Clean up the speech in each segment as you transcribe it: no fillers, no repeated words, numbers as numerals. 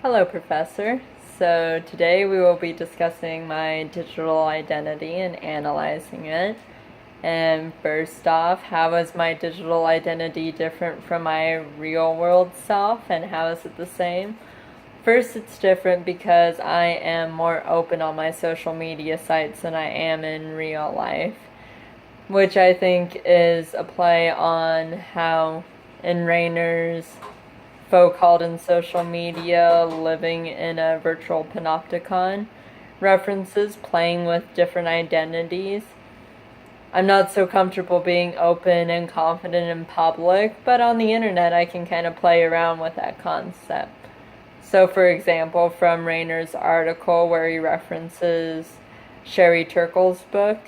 Hello, Professor. So today we will be discussing my digital identity and analyzing it. And first off, how is my digital identity different from my real world self, and how is it the same? First, it's different because I am more open on my social media sites than I am in real life, which I think is a play on how in Rayner's folk called in social media living in a virtual panopticon references playing with different identities. I'm not so comfortable being open and confident in public, but on the internet I can kind of play around with that concept. So for example, from Rayner's article where he references Sherry Turkle's book,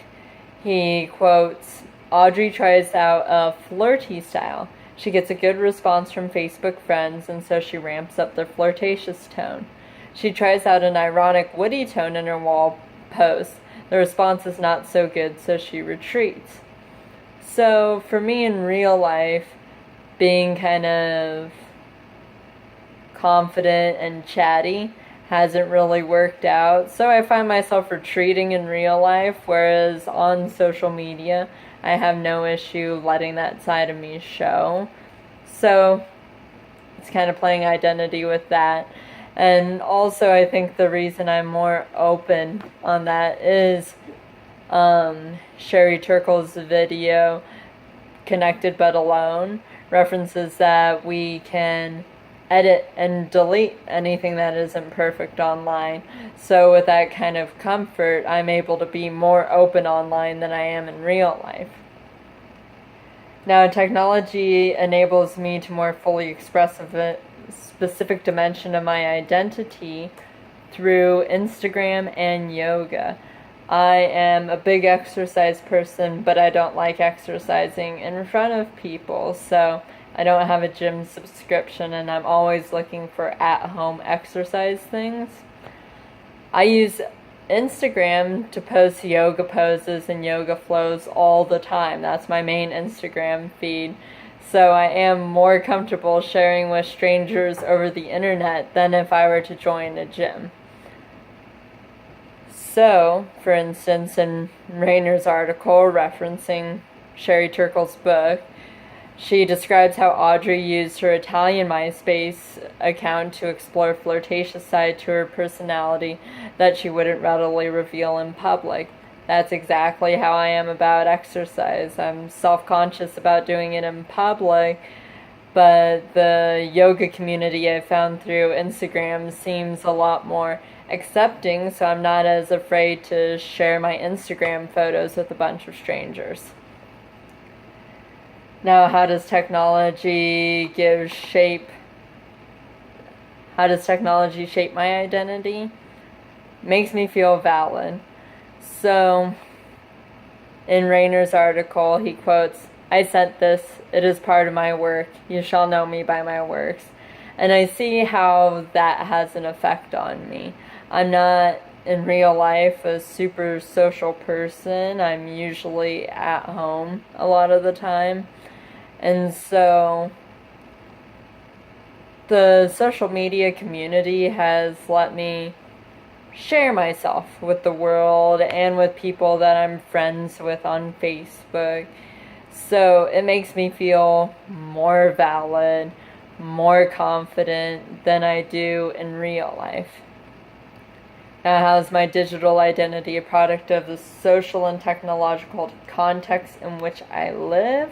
he quotes, "Audrey tries out a flirty style. She gets a good response from Facebook friends, and so she ramps up the flirtatious tone. She tries out an ironic, witty tone in her wall posts. The response is not so good, so she retreats." So for me in real life, being kind of confident and chatty hasn't really worked out, so I find myself retreating in real life, whereas on social media I have no issue letting that side of me show. So it's kind of playing identity with that. And also I think the reason I'm more open on that is Sherry Turkle's video, Connected But Alone, references that we can edit and delete anything that isn't perfect online. So with that kind of comfort, I'm able to be more open online than I am in real life. Now, technology enables me to more fully express a specific dimension of my identity through Instagram and yoga. I am a big exercise person, but I don't like exercising in front of people, so I don't have a gym subscription, and I'm always looking for at-home exercise things. I use Instagram to post yoga poses and yoga flows all the time. That's my main Instagram feed. So I am more comfortable sharing with strangers over the internet than if I were to join a gym. So, for instance, in Rayner's article referencing Sherry Turkle's book, she describes how Audrey used her Italian MySpace account to explore a flirtatious side to her personality that she wouldn't readily reveal in public. That's exactly how I am about exercise. I'm self-conscious about doing it in public, but the yoga community I found through Instagram seems a lot more accepting, so I'm not as afraid to share my Instagram photos with a bunch of strangers. Now, how does technology shape my identity? Makes me feel valid. So, in Rayner's article, he quotes, "I sent this, it is part of my work. You shall know me by my works." And I see how that has an effect on me. I'm not, in real life, a super social person. I'm usually at home a lot of the time. And so the social media community has let me share myself with the world and with people that I'm friends with on Facebook. So it makes me feel more valid, more confident than I do in real life. Now, how is my digital identity a product of the social and technological context in which I live?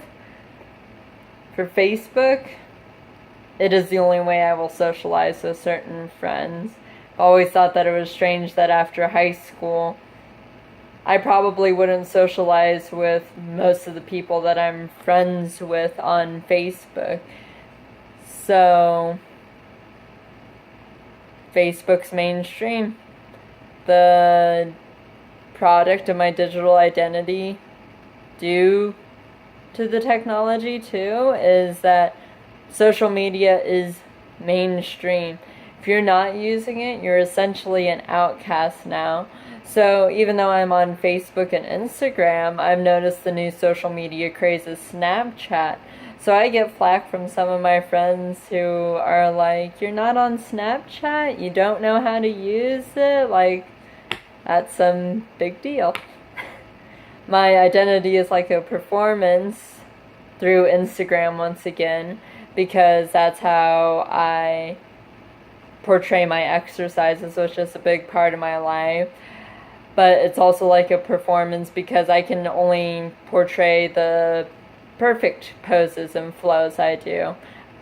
For Facebook, it is the only way I will socialize with certain friends. I've always thought that it was strange that after high school, I probably wouldn't socialize with most of the people that I'm friends with on Facebook. So, Facebook's mainstream. The product of my digital identity due to the technology too is that social media is mainstream. If you're not using it, you're essentially an outcast now. So even though I'm on Facebook and Instagram, I've noticed the new social media craze is Snapchat. So I get flack from some of my friends who are like, you're not on Snapchat? You don't know how to use it? Like, that's some big deal. My identity is like a performance through Instagram once again, because that's how I portray my exercises, which is a big part of my life. But it's also like a performance because I can only portray the perfect poses and flows I do.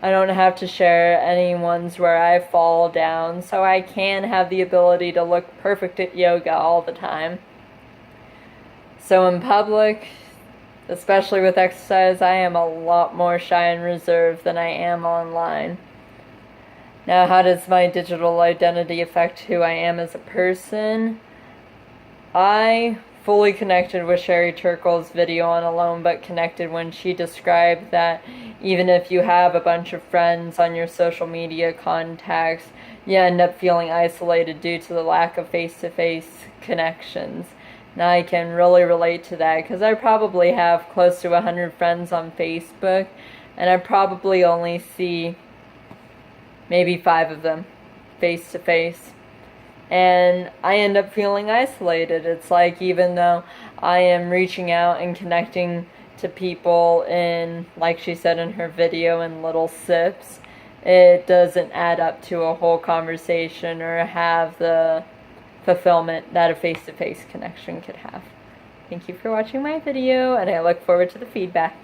I don't have to share any ones where I fall down, so I can have the ability to look perfect at yoga all the time. So in public, especially with exercise, I am a lot more shy and reserved than I am online. Now, how does my digital identity affect who I am as a person? I fully connected with Sherry Turkle's video on Alone But Connected when she described that even if you have a bunch of friends on your social media contacts, you end up feeling isolated due to the lack of face-to-face connections. Now I can really relate to that because I probably have close to 100 friends on Facebook, and I probably only see maybe 5 of them face to face. And I end up feeling isolated. It's like even though I am reaching out and connecting to people in, like she said in her video, in little sips, it doesn't add up to a whole conversation or have the fulfillment that a face-to-face connection could have. Thank you for watching my video, and I look forward to the feedback.